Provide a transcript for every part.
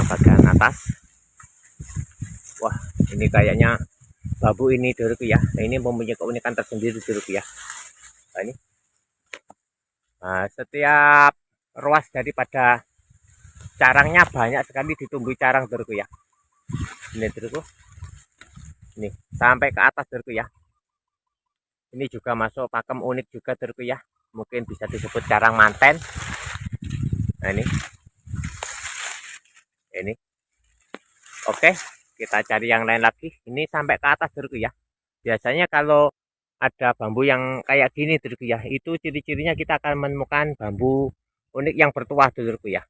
bagian atas. Wah, ini kayaknya bambu ini duluku ya. Nah, ini mempunyai keunikan tersendiri duluku ya. Nah, ini. Nah, setiap ruas daripada carangnya banyak sekali ditumbuhi carang duluku ya. Ini duluku. Ini sampai ke atas duluku ya. Ini juga masuk pakem unik juga duluku ya. Mungkin bisa disebut carang manten. Nah, ini. Oke, kita cari yang lain lagi. Ini sampai ke atas duluku ya. Biasanya kalau ada bambu yang kayak gini duluku ya, itu ciri-cirinya kita akan menemukan bambu unik yang bertuah duluku ya.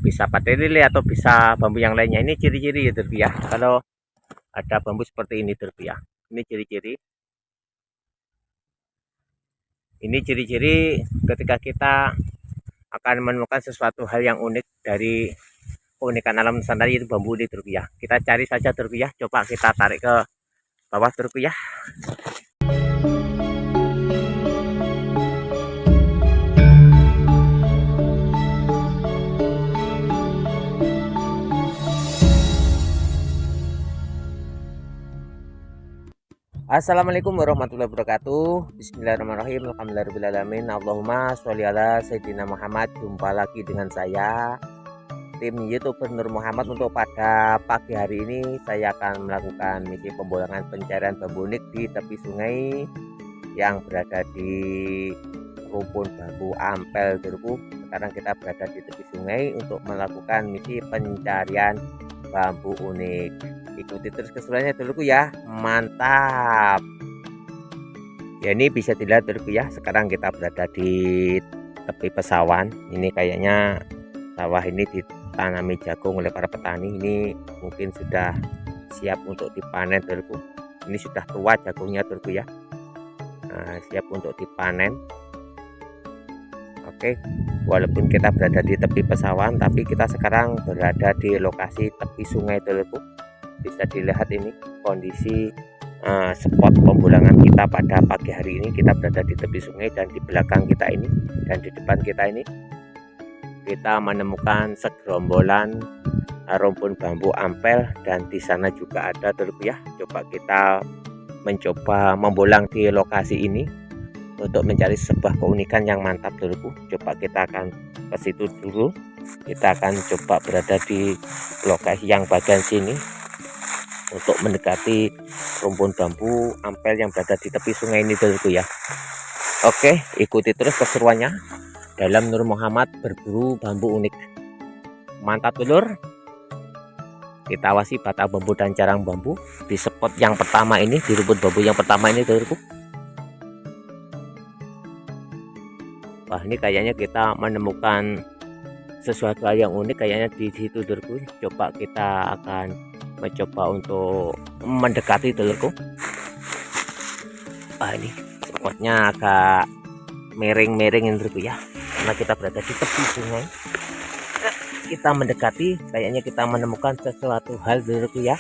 Bisa pakai lele atau bisa bambu yang lainnya. Ini ciri-ciri ya duluku ya. Kalau ada bambu seperti ini duluku ya. Ini ciri-ciri. Ini ciri-ciri ketika kita akan menemukan sesuatu hal yang unik dari keunikan alam Nusantara, itu bambu ini duluku ya. Kita cari saja duluku ya. Coba kita tarik ke bawah duluku ya. Assalamualaikum warahmatullahi wabarakatuh. Bismillahirrahmanirrahim. Alhamdulillahirrahmanirrahim. Allahumma sholli ala Sayyidina Muhammad. Jumpa lagi dengan saya, tim YouTuber Nur Muhammad. Untuk pada pagi hari ini saya akan melakukan misi pembolangan pencarian bambu unik di tepi sungai yang berada di rumpun bambu ampel duluku. Sekarang kita berada di tepi sungai untuk melakukan misi pencarian bambu unik. Ikuti terus keseruannya duluku ya, mantap ya. Ini bisa dilihat duluku ya, sekarang kita berada di tepi pesawan. Ini kayaknya sawah ini ditanami jagung oleh para petani. Ini mungkin sudah siap untuk dipanen duluku. Ini sudah tua jagungnya duluku ya. Nah, siap untuk dipanen. Oke, walaupun kita berada di tepi pesawan, tapi kita sekarang berada di lokasi tepi sungai duluku. Bisa dilihat ini kondisi spot pembulangan kita pada pagi hari ini. Kita berada di tepi sungai dan di belakang kita ini dan di depan kita ini kita menemukan segerombolan rumpun bambu ampel, dan di sana juga ada duluku ya. Coba kita mencoba membolang di lokasi ini untuk mencari sebuah keunikan yang mantap duluku. Coba kita akan ke situ dulu. Kita akan coba berada di lokasi yang bagian sini untuk mendekati rumpun bambu ampel yang berada di tepi sungai ini duluku ya. Oke, ikuti terus keseruannya dalam Nur Muhammad berburu bambu unik. Mantap dulur. Kita awasi batang bambu dan carang bambu di spot yang pertama ini, di rumpun bambu yang pertama ini dulurku. Wah, ini kayaknya kita menemukan sesuatu hal yang unik kayaknya di situ dulurku. Coba kita akan mencoba untuk mendekati dulurku. Ini spotnya agak miring-miring dulurku ya, karena kita berada di tepi sungai. Kita mendekati, kayaknya kita menemukan sesuatu hal dulurku ya.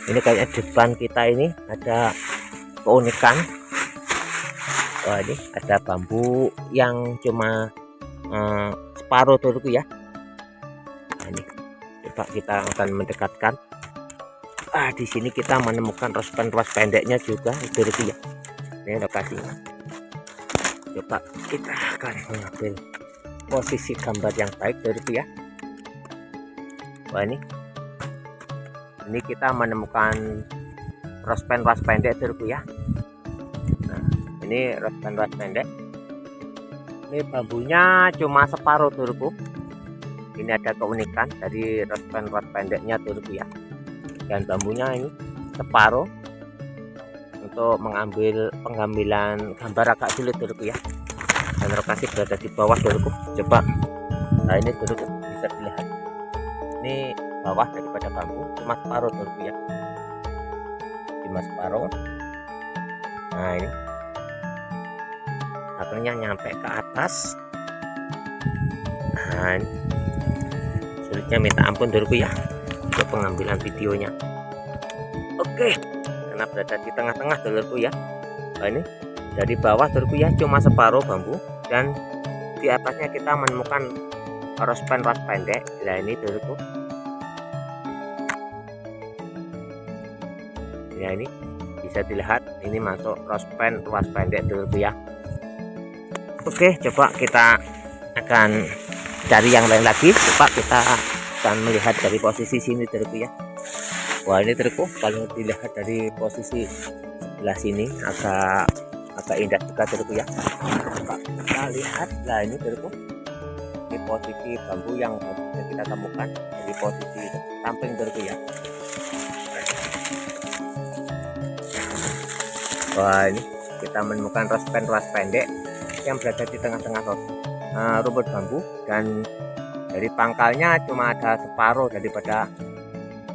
Ini kayaknya depan kita ini ada keunikan. Ini ada bambu yang cuma separuh dulurku ya. Ini coba kita akan mendekatkan. Di sini kita menemukan ruas pendeknya juga dulurku ya. Ini lokasinya. Coba kita akan mengambil posisi gambar yang baik dulurku ya. Wah, ini kita menemukan ruas pendek dulurku ya. Nah, ini ruas pendek. Ini bambunya cuma separuh dulurku. Ini ada keunikan dari ruas pendeknya dulurku ya. Dan bambunya ini separuh. Untuk mengambil pengambilan gambar agak sulit dulurku ya. Dan lokasi berada di bawah dulurku. Coba, nah ini dulurku bisa dilihat. Ini bawah daripada bambu cuma separuh dulurku ya. Cuma separuh. Nah, ini akhirnya nyampe ke atas. Nah, ini sulitnya minta ampun dulurku ya untuk pengambilan videonya. Oke, karena berada di tengah-tengah dulurku ya. Nah, ini dari bawah dulurku ya cuma separuh bambu, dan di atasnya kita menemukan rospen ros pendek. Nah ini dulurku, ya ini bisa dilihat ini masuk rospen ros pendek dulurku ya. Oke, coba kita akan cari yang lain lagi. Coba kita akan melihat dari posisi sini dulurku ya. Wah ini dulurku, kalau dilihat dari posisi sebelah sini agak indah juga dulurku ya. Coba kita lihat, lah ini dulurku, ini posisi bambu yang kita temukan dari posisi samping dulurku ya. Wah ini kita menemukan rospen ros pendek yang berada di tengah-tengah rumput bambu, dan dari pangkalnya cuma ada separuh daripada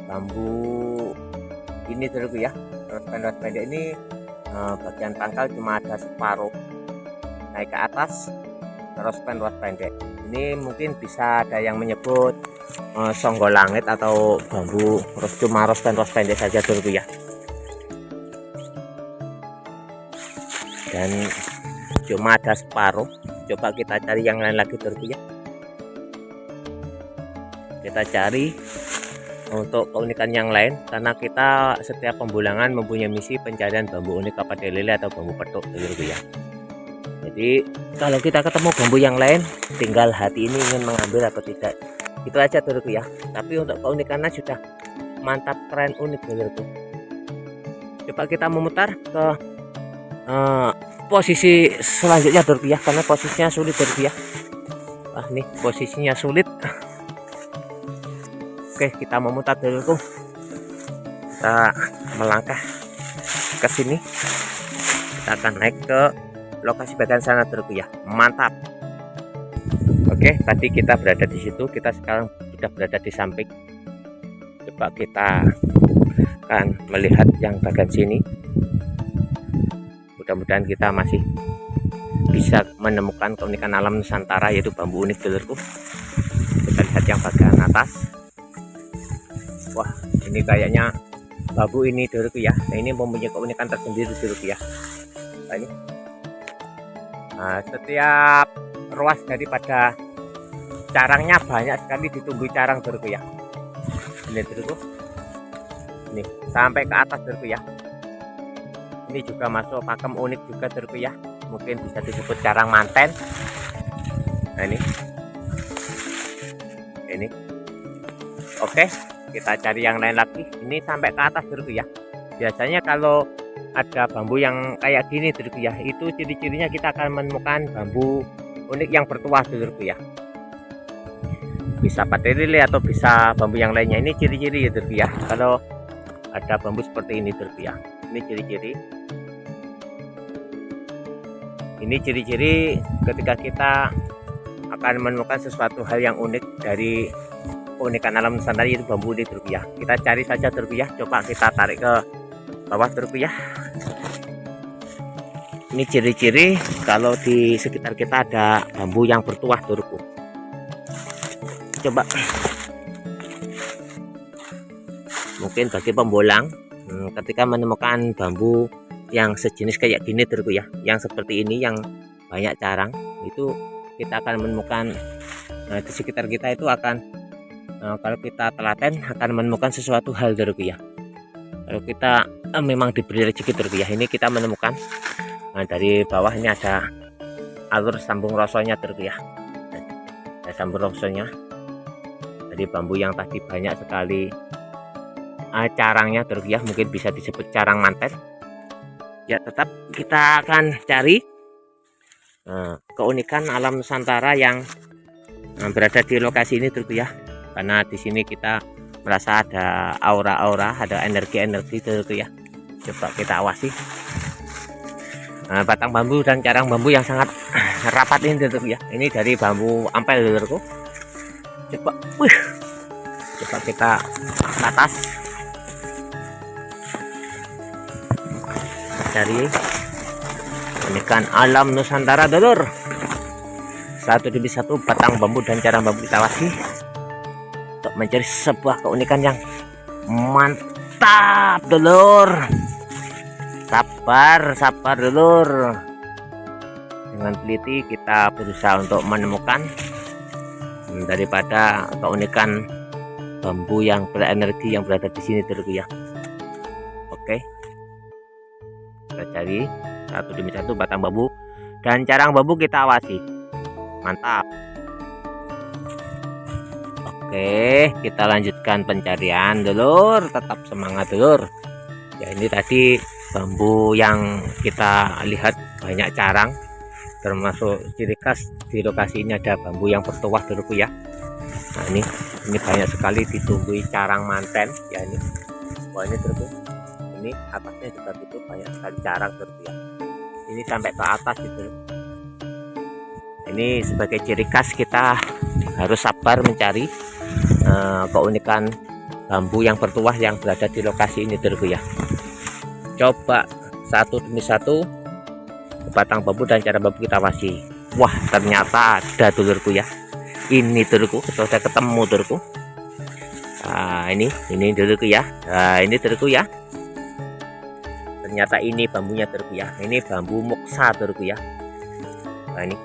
bambu ini dulurku ya. Rospen ros pendek ini bagian pangkal cuma ada separuh, naik ke atas rospen ros pendek. Ini mungkin bisa ada yang menyebut songgol langit atau bambu cuma rospen ros pendek saja dulurku ya. Dan cuma ada separuh. Coba kita cari yang lain lagi dulurku ya. Kita cari untuk keunikan yang lain, karena kita setiap pembulangan mempunyai misi pencarian bambu unik kapade lele atau bambu petuk dulurku ya. Jadi kalau kita ketemu bambu yang lain, tinggal hati ini ingin mengambil atau tidak, itu aja dulurku ya. Tapi untuk keunikannya sudah mantap, keren, unik dulurku. Coba kita memutar ke posisi selanjutnya dulurku ya, karena posisinya sulit dulurku ya. Wah nih posisinya sulit. Oke, kita memutar dulurku, kita melangkah ke sini, kita akan naik ke lokasi bagian sana dulurku ya. Mantap. Oke, tadi kita berada di situ, kita sekarang sudah berada di samping. Coba kita akan melihat yang bagian sini. Mudah-mudahan kita masih bisa menemukan keunikan alam Nusantara, yaitu bambu unik dulurku. Kita lihat yang bagian atas. Wah ini kayaknya bambu ini dulurku ya. Nah ini mempunyai keunikan tersendiri dulurku ya. Nah, ini setiap ruas daripada carangnya banyak sekali ditumbuhi carang dulurku ya. Ini dulurku, ini sampai ke atas dulurku ya. Ini juga masuk pakem unik juga dulurku ya, mungkin bisa disebut carang manten. Nah ini oke, kita cari yang lain lagi. Ini sampai ke atas dulurku ya. Biasanya kalau ada bambu yang kayak gini dulurku ya, itu ciri-cirinya kita akan menemukan bambu unik yang bertuah dulurku ya. Bisa pate lele atau bisa bambu yang lainnya. Ini ciri-ciri ya dulurku ya, kalau ada bambu seperti ini dulurku ya. Ini ciri-ciri. Ini ciri-ciri ketika kita akan menemukan sesuatu hal yang unik dari keunikan alam Nusantara, yaitu bambu unik dulurku ya. Kita cari saja dulurku ya. Coba kita tarik ke bawah dulurku ya. Ini ciri-ciri kalau di sekitar kita ada bambu yang bertuah dulurku. Coba mungkin bagi pembolang, ketika menemukan bambu yang sejenis kayak gini dulurku ya, yang seperti ini, yang banyak carang, itu kita akan menemukan di sekitar kita itu akan kalau kita telaten akan menemukan sesuatu hal dulurku ya. Kalau kita memang diberi rezeki dulurku ya. Ini kita menemukan dari bawah ini ada alur sambung rosonya dulurku ya. Ada sambung rosonya dari bambu yang tadi banyak sekali carangnya dulurku ya, mungkin bisa disebut carang manten. Ya tetap kita akan cari keunikan alam Nusantara yang berada di lokasi ini dulurku ya, karena di sini kita merasa ada aura-aura, ada energi-energi dulurku ya. Coba kita awasi batang bambu dan carang bambu yang sangat rapat ini dulurku ya. Ini dari bambu ampel dulurku. Coba kita ke atas cari keunikan alam Nusantara dulur. Satu demi satu batang bambu dan carang bambu kita awasi untuk mencari sebuah keunikan yang mantap dulur. Sabar dulur. Dengan teliti kita berusaha untuk menemukan daripada keunikan bambu yang berenergi yang berada di sini dulu ya. Oke, kita cari satu demi satu batang bambu dan carang bambu kita awasi. Mantap. Oke, kita lanjutkan pencarian dulur, tetap semangat dulur ya. Ini tadi bambu yang kita lihat banyak carang, termasuk ciri khas di lokasi ini ada bambu yang bertuah dulurku ya. Nah ini banyak sekali ditumbuhi carang manten ya. Ini wah, ini dulurku, ini atasnya juga gitu banyak sekali carang dulurku ya. Ini sampai ke atas gitu. Ini sebagai ciri khas kita harus sabar mencari keunikan bambu yang bertuah yang berada di lokasi ini dulurku ya. Coba satu demi satu batang bambu dan cara bambu kita awasi. Wah, ternyata ada dulurku ya. Ini dulurku, sudah ketemu dulurku. Nah, ini dulurku ya. Nah, ini dulurku ya. Ternyata ini bambunya dulurku ya. Ini bambu moksa dulurku ya. Nah, ini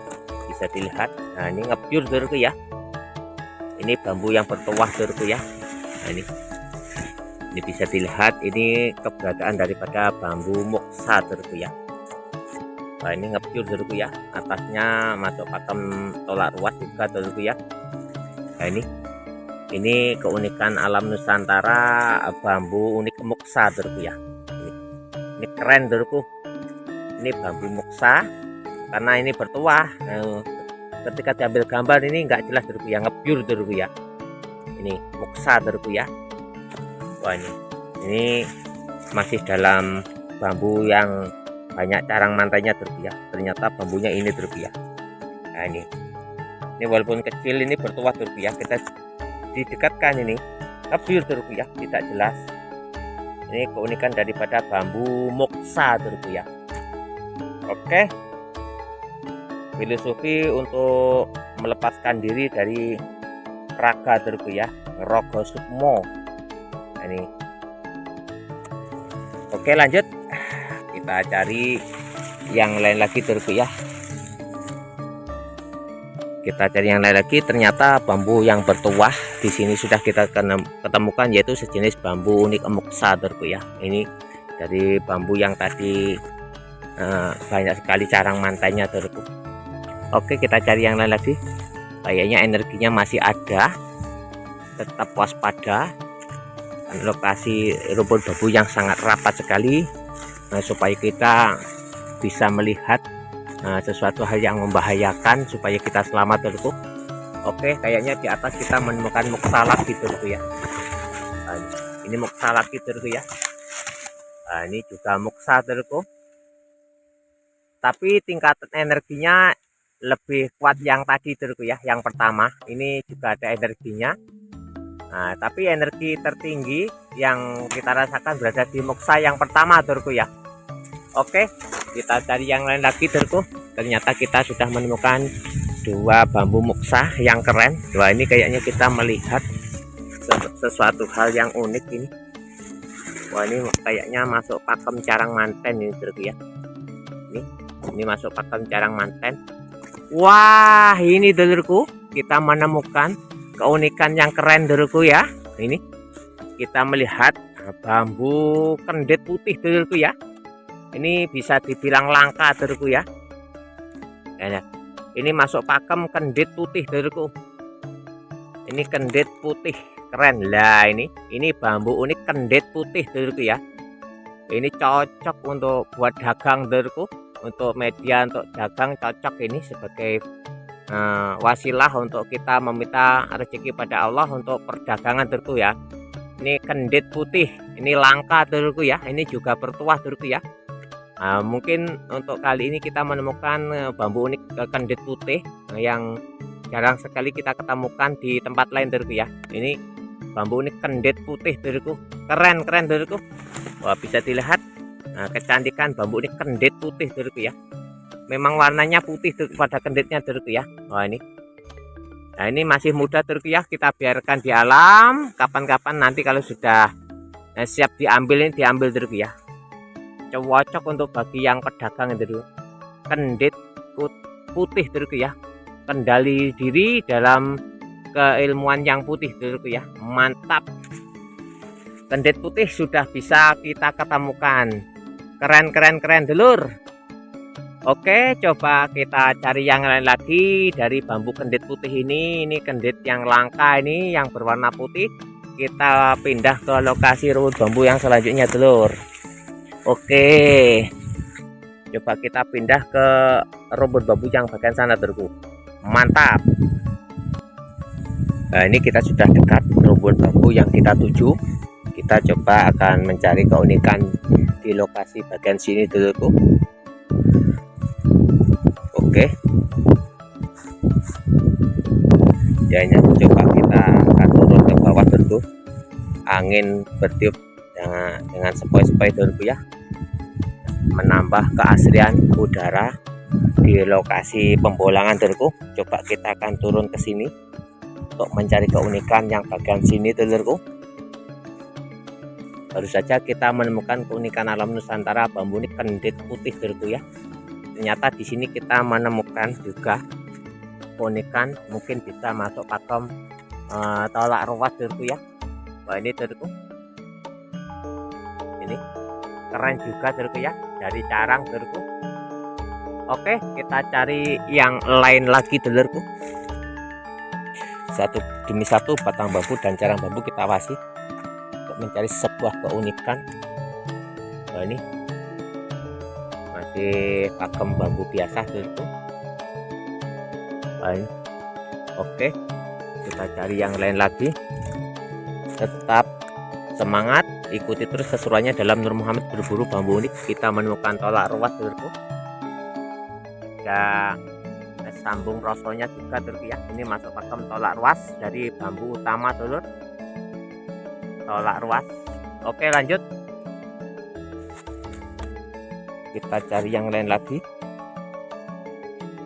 bisa dilihat. Nah, ini ngebyur dulurku ya. Ini bambu yang bertuah dulurku ya. Nah, ini bisa dilihat, ini keberadaan daripada bambu moksa dulurku ya. Nah, ini ngebyur dulurku ya, atasnya masuk pakem tolak ruas juga dulurku ya. Nah, ini keunikan alam Nusantara, bambu unik moksa dulurku ya. Ini keren dulurku. Ini bambu moksa karena ini bertuah. Nah, ketika diambil gambar ini enggak jelas dulurku ya, ngebyur dulurku ya. Ini moksa dulurku ya. Wah, ini masih dalam bambu yang banyak carang mantainya dulurku ya. Ternyata bambunya ini dulurku ya. Nah, ini walaupun kecil ini bertuah dulurku ya. Kita didekatkan ini ngebyur dulurku ya, tidak jelas. Ini keunikan daripada bambu moksa dulurku ya. Oke, filosofi untuk melepaskan diri dari raga dulurku ya, Rogo Sukmo. Nah, ini oke, lanjut kita cari yang lain lagi dulurku ya. Kita cari yang lain lagi, ternyata bambu yang bertuah di sini sudah kita ketemukan, yaitu sejenis bambu unik moksa dulurku ya. Ini dari bambu yang tadi banyak sekali carang mantainya dulurku. Oke, kita cari yang lain lagi. Kayaknya energinya masih ada, tetap waspada. Lokasi rumput bambu yang sangat rapat sekali, supaya kita bisa melihat sesuatu hal yang membahayakan supaya kita selamat dulurku. Oke, kayaknya di atas kita menemukan moksa lagi dulurku ya. Nah, ini moksa lagi dulurku ya. Nah, ini juga moksa dulurku, tapi tingkat energinya lebih kuat yang tadi dulurku ya. Yang pertama ini juga ada energinya. Nah, tapi energi tertinggi yang kita rasakan berada di moksa yang pertama dulurku ya. Oke, kita cari yang lain lagi dulurku. Ternyata kita sudah menemukan dua bambu moksa yang keren. Wah, ini kayaknya kita melihat sesuatu hal yang unik ini. Wah, ini kayaknya masuk pakem carang manten ini dulurku ya. Ini masuk pakem carang manten. Wah, ini dulurku, kita menemukan keunikan yang keren dulurku ya. Ini kita melihat bambu kendit putih dulurku ya. Ini bisa dibilang langka dulurku ya. Ini masuk pakem kendit putih dulurku. Ini kendit putih keren lah. Ini bambu unik kendit putih dulurku ya. Ini cocok untuk buat dagang dulurku, untuk media untuk dagang cocok ini sebagai wasilah untuk kita meminta rezeki pada Allah untuk perdagangan dulurku ya. Ini kendit putih, ini langka dulurku ya. Ini juga bertuah dulurku ya. Mungkin untuk kali ini kita menemukan bambu unik kendit putih yang jarang sekali kita ketemukan di tempat lain dulurku ya. Ini bambu unik kendit putih dulurku, keren dulurku. Wah, bisa dilihat kecantikan bambu unik kendit putih dulurku ya. Memang warnanya putih pada kenditnya dulurku ya. Wah, ini. Nah, ini masih muda dulurku ya. Kita biarkan di alam. Kapan-kapan nanti kalau sudah siap diambil, ini diambil dulurku ya. Cocok untuk bagi yang pedagang dulurku. Kendit putih dulurku ya. Kendali diri dalam keilmuan yang putih dulurku ya. Mantap, kendit putih sudah bisa kita ketemukan. Keren dulur. Oke, coba kita cari yang lain lagi dari bambu kendit putih ini. Ini kendit yang langka, ini yang berwarna putih. Kita pindah ke lokasi rumput bambu yang selanjutnya dulur. Oke, coba kita pindah ke rumput bambu yang bagian sana dulurku. Mantap. Nah, ini kita sudah dekat rumput bambu yang kita tuju. Kita coba akan mencari keunikan di lokasi bagian sini dulurku. Oke, ya, coba kita akan turun ke bawah dulu. Angin bertiup dengan sepoi-sepoi dulu ya, menambah keasrian udara di lokasi pembolangan dulurku. Coba kita akan turun ke sini untuk mencari keunikan yang bagian sini dulurku. Baru saja kita menemukan keunikan alam Nusantara bambu ini kendit putih dulurku ya. Ternyata di sini kita menemukan juga keunikan, mungkin bisa masuk pakem tolak ruas dulurku ya. Wah, ini dulurku, ini keren juga dulurku ya, dari carang dulurku. Oke, kita cari yang lain lagi dulurku. Satu demi satu batang bambu dan carang bambu kita awasi untuk mencari sebuah keunikan. Nah, ini masih pakem bambu biasa dulurku. Baik. Oke, kita cari yang lain lagi. Tetap semangat, ikuti terus keseruannya dalam Nur Muhammad berburu bambu unik. Kita menemukan tolak ruas dulurku. Ya, sambung rosonya juga dulurku ya. Ini masuk pakem tolak ruas dari bambu utama dulur. Tolak ruas. Oke, lanjut. Kita cari yang lain lagi.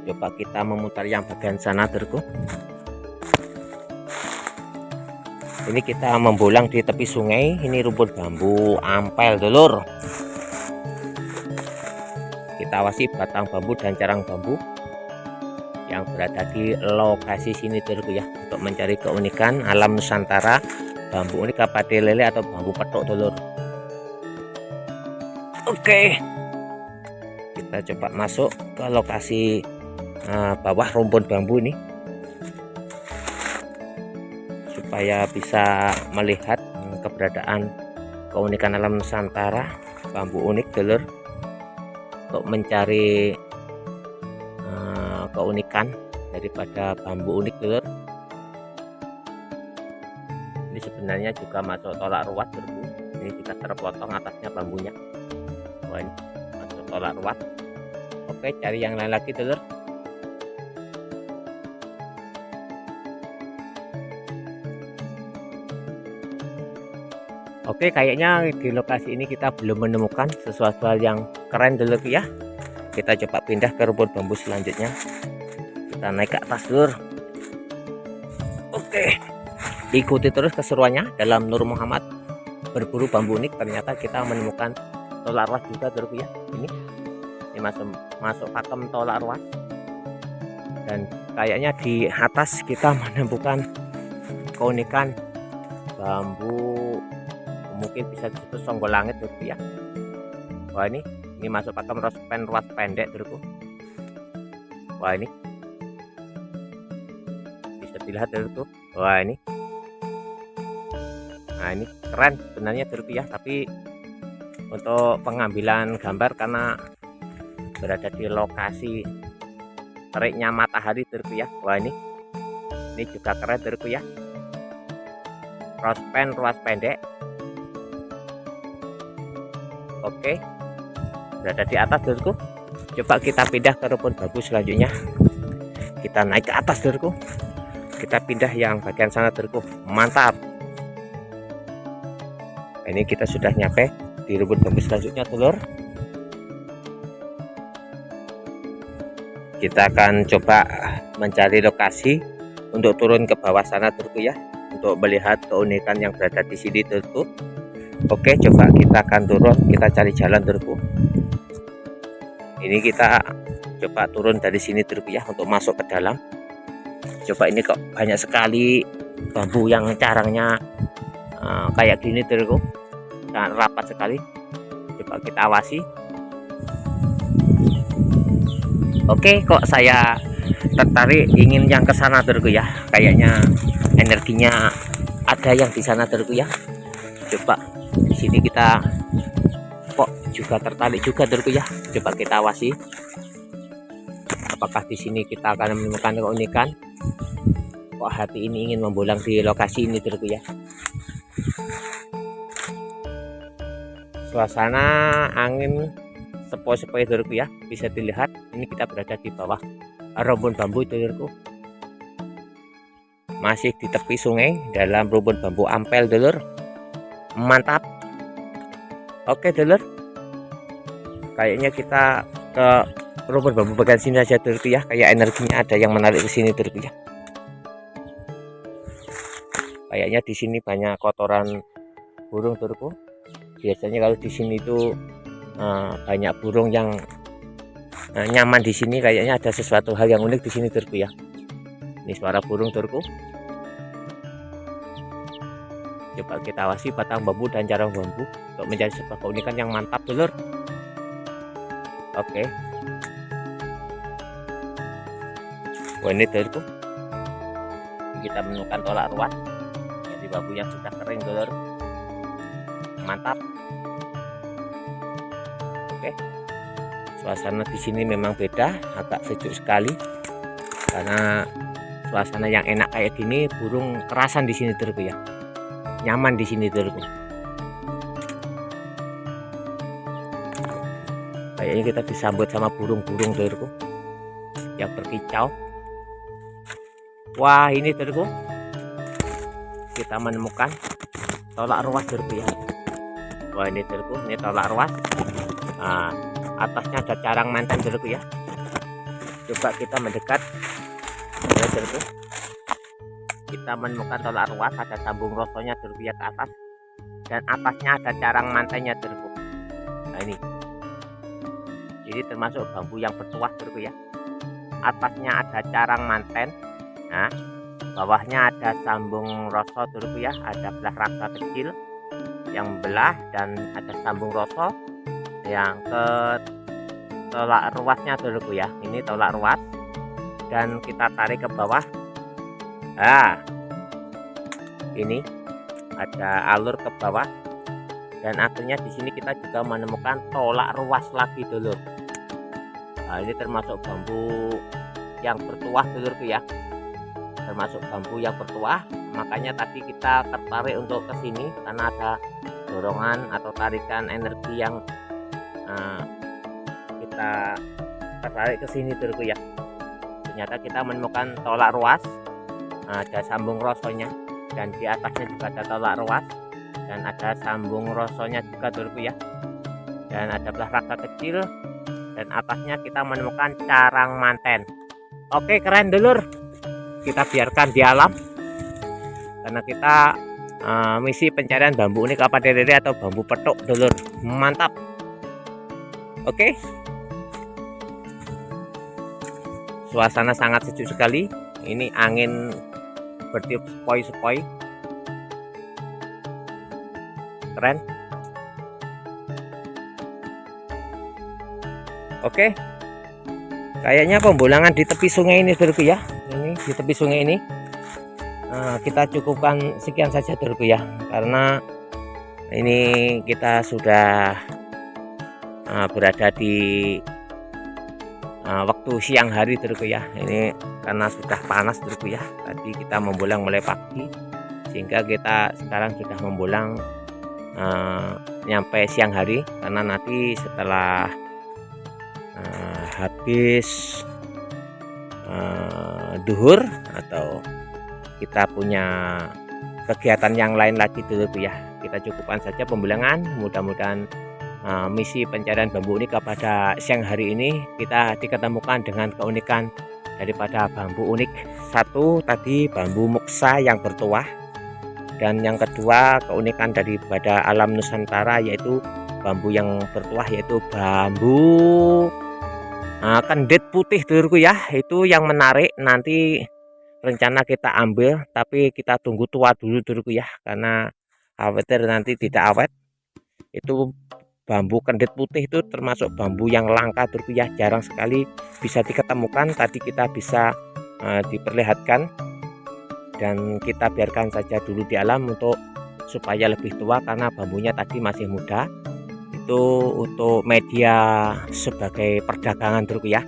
Coba kita memutar yang bagian sana dulurku. Ini kita membolang di tepi sungai. Ini rumput bambu ampel dulur. Kita awasi batang bambu dan carang bambu yang berada di lokasi sini dulurku ya, untuk mencari keunikan alam Nusantara bambu unik kapade lele atau bambu petok dulur. Oke, kita coba masuk ke lokasi bawah rumput bambu ini supaya bisa melihat keberadaan keunikan alam Nusantara bambu unik dulur, untuk mencari keunikan daripada bambu unik dulur. Ini sebenarnya juga masuk tolak ruas dulur. Ini juga terpotong atasnya bambunya. Wah, ini masuk tolak ruas. Oke, cari yang lain lagi dulur. Oke, kayaknya di lokasi ini kita belum menemukan sesuatu hal yang keren dulu ya. Kita coba pindah ke rumput bambu selanjutnya. Kita naik ke atas dulur. Oke, ikuti terus keseruannya dalam Nur Muhammad berburu bambu unik. Ternyata kita menemukan tolak ruas juga dulu ya. Ini masuk pakem tolak ruas. Dan kayaknya di atas kita menemukan keunikan bambu, mungkin bisa disebut songgol langit dulu ya. Wah, ini masuk pakem rospen ruas pendek dulu. Wah, ini bisa dilihat dulu. Wah, ini, nah ini keren sebenarnya dulu ya, tapi untuk pengambilan gambar karena berada di lokasi teriknya matahari dulu ya. Wah, ini juga keren dulu ya, rospen ruas pendek. Oke, berada di atas dulurku. Coba kita pindah ke rumput bambu selanjutnya. Kita naik ke atas dulurku. Kita pindah yang bagian sana dulurku. Mantap. Ini kita sudah nyampe di rumput bambu selanjutnya dulur. Kita akan coba mencari lokasi untuk turun ke bawah sana dulurku ya, untuk melihat keunikan yang berada di sini dulurku. Oke, coba kita akan turun, kita cari jalan dulurku. Ini kita coba turun dari sini dulurku ya, untuk masuk ke dalam. Coba ini kok banyak sekali bambu yang carangnya kayak gini dulurku, sangat rapat sekali. Coba kita awasi. Oke, kok saya tertarik ingin yang ke sana dulurku ya, kayaknya energinya ada yang di sana dulurku ya. Coba di sini kita kok juga tertarik juga dulurku ya. Coba kita awasi, apakah di sini kita akan menemukan keunikan. Kok hati ini ingin membulang di lokasi ini dulurku ya. Suasana angin sepoi-sepoi dulurku ya, bisa dilihat ini kita berada di bawah rumpun bambu dulurku, masih di tepi sungai dalam rumpun bambu ampel dulur. Mantap. Oke dulur, kayaknya kita ke rumpun bambu bagian sini aja dulurku ya, kayak energinya ada yang menarik ke sini dulurku ya. Kayaknya di sini banyak kotoran burung dulurku. Biasanya kalau di sini itu banyak burung yang nyaman di sini. Kayaknya ada sesuatu hal yang unik di sini dulurku ya. Ini suara burung dulurku. Coba kita awasi batang bambu dan carang bambu untuk mencari sebuah keunikan yang mantap dulur. Oke. Wah, ini dulurku, kita menemukan tolak ruas dari bambu yang sudah kering dulur. Mantap. Oke. Suasana di sini memang beda, agak sejuk sekali. Karena suasana yang enak kayak gini, burung kerasan di sini dulurku ya. Nyaman di sini dulurku. Kayaknya kita disambut sama burung-burung dulurku yang berkicau. Wah, ini dulurku, kita menemukan tolak ruas dulurku ya. Wah, ini dulurku, ini tolak ruas. Nah, atasnya ada carang mantan dulurku ya. Coba kita mendekat ya dulurku. Kita menemukan tolak ruas, ada sambung rosonya dulurku ya ke atas, dan atasnya ada carang mantannya dulurku. Nah, ini termasuk bambu yang bertuah dulurku ya. Atasnya ada carang manten, nah bawahnya ada sambung roso dulurku ya, ada belah rasa kecil yang belah, dan ada sambung roso yang ke tolak ruasnya dulurku ya. Ini tolak ruas, dan kita tarik ke bawah. Nah, ini ada alur ke bawah, dan akhirnya di sini kita juga menemukan tolak ruas lagi dulur. Nah, ini termasuk bambu yang bertuah dulurku ya, termasuk bambu yang bertuah. Makanya tadi kita tertarik untuk ke sini karena ada dorongan atau tarikan energi yang kita tertarik ke sini dulurku ya. Ternyata kita menemukan tolak ruas, ada sambung rosonya, dan di atasnya juga ada tolak ruas, dan ada sambung rosonya juga dulurku ya, dan ada belah rasa kecil, dan atasnya kita menemukan carang manten. Oke, keren dulur, kita biarkan di alam karena kita misi pencarian bambu unik apa dere atau bambu petuk dulur. Mantap. Oke, suasana sangat sejuk sekali. Ini angin bertiup sepoi-sepoi, keren. Oke, kayaknya pembulangan di tepi sungai ini dulurku ya. Ini di tepi sungai ini kita cukupkan sekian saja dulurku ya, karena ini kita sudah berada di waktu siang hari dulurku ya. Ini karena sudah panas dulurku ya, tadi kita membulang mulai pagi sehingga kita sekarang sudah membulang nyampe siang hari, karena nanti setelah habis duhur atau kita punya kegiatan yang lain lagi dulurku ya, kita cukupkan saja pembulangan. Mudah-mudahan misi pencarian bambu unik pada siang hari ini kita diketemukan dengan keunikan daripada bambu unik. Satu tadi bambu muksa yang bertuah, dan yang kedua keunikan daripada alam Nusantara yaitu bambu yang bertuah, yaitu bambu kendit putih dulurku ya. Itu yang menarik, nanti rencana kita ambil, tapi kita tunggu tua dulu dulu ya, karena khawatir nanti tidak awet. Itu bambu kendit putih itu termasuk bambu yang langka dulu ya, jarang sekali bisa diketemukan. Tadi kita bisa diperlihatkan, dan kita biarkan saja dulu di alam untuk supaya lebih tua, karena bambunya tadi masih muda. Itu untuk media sebagai perdagangan dulu ya,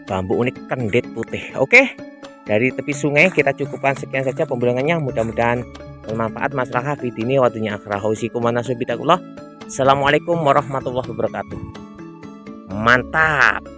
bambu unik kendit putih. Oke, dari tepi sungai kita cukupkan sekian saja pembulangannya, mudah-mudahan bermanfaat. Masalah video ini waktunya akhirahausikum manasubidakullah. Assalamualaikum warahmatullahi wabarakatuh. Mantap.